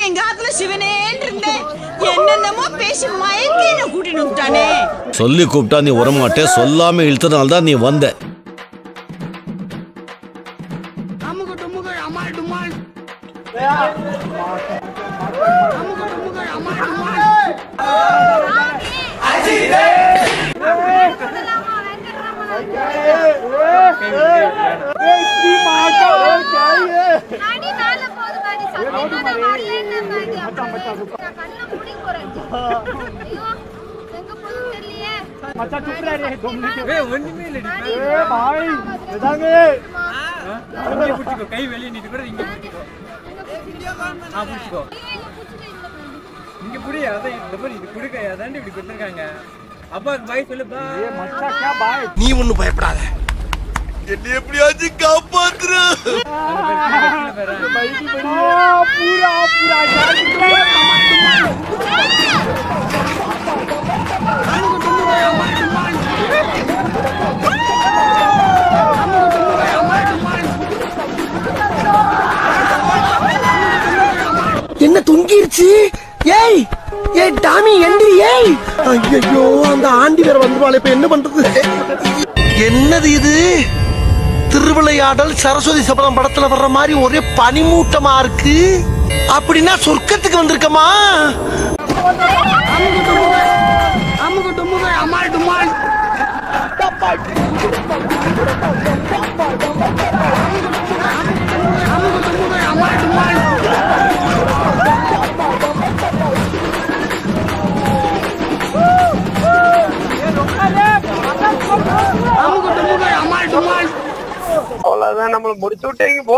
எங்க ஆத்துல சிவனேன்னு இருந்தேன். என்னென்னமோ பேசி மயக்கி என்ன கூட்டிட்டு வந்துட்டானே. சொல்லி கூப்பிட்டா நீ வரமாட்டே, சொல்லாம இழுத்தனால தான் நீ வந்த. मचा चुप रह रे 2 मिनट ए ஒண்ணுமே இல்லடி ए भाई இதாங்க இங்க புடிச்சுக்கோ கை வெளிய நீட்டு கூட இங்க புடிச்சுக்கோ புடிச்சுக்கோ இங்க புடி அத இந்த பாரு இது குடுக்க அதாண்டி இப்படி கொடுத்திருக்காங்க அப்பாக்கு பை சொல்லு பா ஏ மச்சா क्या भाई நீ ஒண்ணு பயப்படாத, என்ன எப்படியாச்சு காப்பாத்துற. भाई की बढ़िया पूरा पूरा என்ன தொங்கிருச்சு? ஏய் ஏய் டாமி எந்திரி. ஏய் ஐயோ அந்த ஆண்டி வேற வந்துவாளே, இப்ப என்ன பண்றது? என்னது இது? திருவிளையாடல் சரஸ்வதி சபதம் படத்துல வர்ற மாதிரி ஒரே பனிமூட்டமா இருக்கு. அப்படின்னா சொர்க்கத்துக்கு வந்திருக்கமா? அவ்வளவுதான் நம்மள முடிச்சு விட்டீங்க போ.